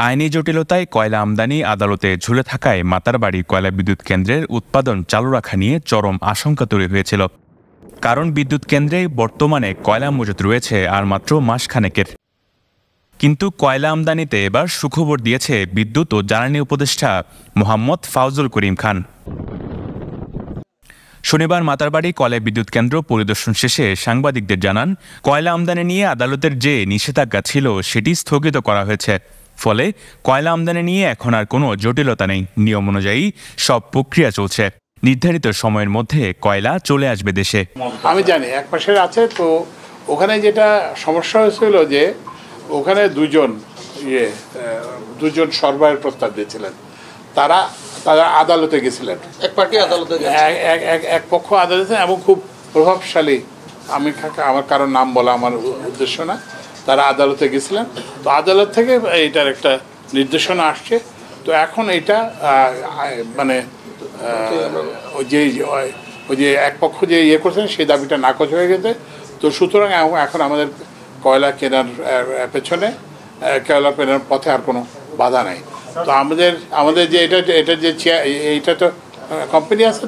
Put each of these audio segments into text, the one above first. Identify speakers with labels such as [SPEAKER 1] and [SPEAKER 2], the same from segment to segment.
[SPEAKER 1] আইনি জটিলতায় কয়লা আমদানি আদালতে ঝুলে থাকায় মাতারবাড়ি কয়লা বিদ্যুৎ কেন্দ্রের উৎপাদন চালু রাখা নিয়ে চরম আশঙ্কা তৈরি হয়েছিল। কারণ বিদ্যুৎ কেন্দ্রে বর্তমানে কয়লা মজুত রয়েছে আর মাত্র মাসখানেকের। কিন্তু কয়লা আমদানিতে এবার সুখবর দিয়েছে বিদ্যুৎ ও জ্বালানি উপদেষ্টা মোহাম্মদ ফাউজুল করিম খান। শনিবার মাতারবাড়ি কয়লা বিদ্যুৎ কেন্দ্র পরিদর্শন শেষে সাংবাদিকদের জানান, কয়লা আমদানি নিয়ে আদালতের যে নিষেধাজ্ঞা ছিল সেটি স্থগিত করা হয়েছে। ফলে কয়লা আমদানি নিয়ে এখন আর কোনো জটিলতা নেই। নিয়ম অনুযায়ী সব প্রক্রিয়া চলছে। নির্ধারিত সময়ের মধ্যে কয়লা চলে আসবে দেশে।
[SPEAKER 2] আমি জানি এক পাশের আছে, তো ওখানে যেটা সমস্যা হয়েছিল যে ওখানে দুজন সরবরাহের প্রস্তাব দিয়েছিলেন। তারা আদালতে গেছিলেন, এক পক্ষ আদালতে, এবং খুব প্রভাবশালী, আমার কারোর নাম বলা আমার উদ্দেশ্য না, তারা আদালতে গেছিলেন। তো আদালত থেকে এইটার একটা নির্দেশনা আসছে। তো এখন এটা মানে ওই যে এক পক্ষ যে করছেন সেই দাবিটা নাকচ হয়ে গেছে। তো সুতরাং এখন আমাদের কয়লা কেনার পেছনে, কয়লা কেনার পথে আর কোনো বাধা নেই। তো আমাদের যে এটা যে এইটা তো কোম্পানি আছে,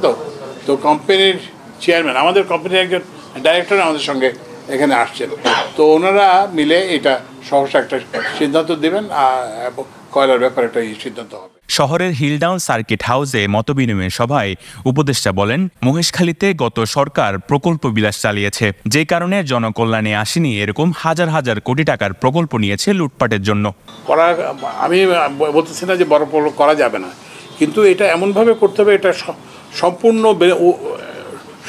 [SPEAKER 2] তো কোম্পানির চেয়ারম্যান, আমাদের কোম্পানির একজন ডাইরেক্টর আমাদের সঙ্গে এখানে আসছেন। তো ওনারা মিলে এটা সহসা একটা সিদ্ধান্ত দেবেন, এবং কয়লার ব্যাপারে একটা সিদ্ধান্ত হবে।
[SPEAKER 1] শহরের হিলডাউন সার্কিট হাউসে মতবিনিময় সভায় উপদেষ্টা বলেন, মহেশখালীতে গত সরকার প্রকল্প বিলাস চালিয়েছে, যে কারণে জনকল্যাণে আসেনি এরকম হাজার হাজার কোটি টাকার প্রকল্প নিয়েছে লুটপাটের জন্য।
[SPEAKER 2] আমি বলতেছি না যে বড় প্রকল্প করা যাবে না, কিন্তু এটা এমনভাবে করতে হবে এটা সম্পূর্ণ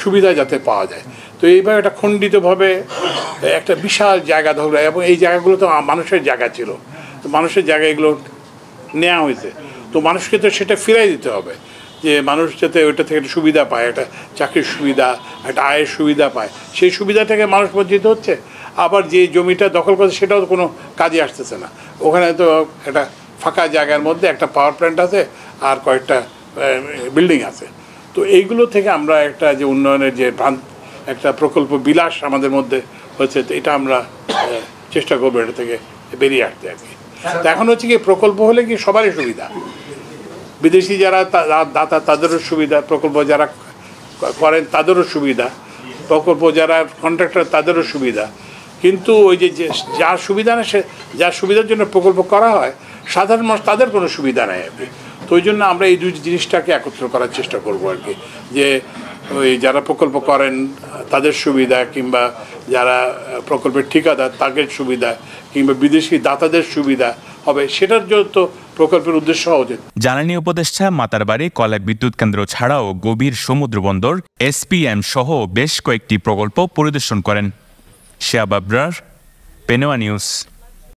[SPEAKER 2] সুবিধা যাতে পাওয়া যায়। তো এইভাবে এটা খণ্ডিতভাবে একটা বিশাল জায়গা ধরে, এবং এই জায়গাগুলো তো মানুষের জায়গা ছিল, তো মানুষের জায়গা এগুলো নেওয়া হয়েছে। তো মানুষকে তো সেটা ফিরাই দিতে হবে, যে মানুষ যাতে ওইটা থেকে একটা সুবিধা পায়, একটা চাকরির সুবিধা, একটা আয়ের সুবিধা পায়। সেই সুবিধা থেকে মানুষ বঞ্চিত হচ্ছে। আবার যে জমিটা দখল করছে সেটাও কোনো কাজে আসতেছে না। ওখানে তো একটা ফাঁকা জায়গার মধ্যে একটা পাওয়ার প্ল্যান্ট আছে আর কয়েকটা বিল্ডিং আছে। তো এইগুলো থেকে আমরা একটা যে উন্নয়নের যে একটা প্রকল্প বিলাস আমাদের মধ্যে হচ্ছে, তো এটা আমরা চেষ্টা করবো এটা থেকে বেরিয়ে আসতে আর কি। তো এখন হচ্ছে কি, প্রকল্প হলে কি সবারই সুবিধা, বিদেশি যারা দাতা তাদেরও সুবিধা, প্রকল্প যারা করেন তাদেরও সুবিধা, প্রকল্প যারা কন্ট্রাক্টর তাদেরও সুবিধা। কিন্তু ওই যে যার সুবিধা না, যার সুবিধার জন্য প্রকল্প করা হয়, সাধারণ মানুষ তাদের কোনো সুবিধা নেই আর কি। তো ওই জন্য আমরা এই দুই জিনিসটাকে একত্র করার চেষ্টা করবো আর কি, যে ওই যারা প্রকল্প করেন তাদের সুবিধা, কিংবা যারা প্রকল্পের ঠিকাদার তাদের সুবিধা, কিংবা বিদেশি দাতাদের সুবিধা হবে, সেটার জন্য তো প্রকল্পের উদ্দেশ্য হওয়া উচিত।
[SPEAKER 1] জ্বালানি উপদেষ্টা মাতারবাড়ি কয়লা বিদ্যুৎ কেন্দ্র ছাড়াও গভীর সমুদ্র বন্দর, SPM সহ বেশ কয়েকটি প্রকল্প পরিদর্শন করেন। শিহাব আবরার, পেনোয়া নিউজ।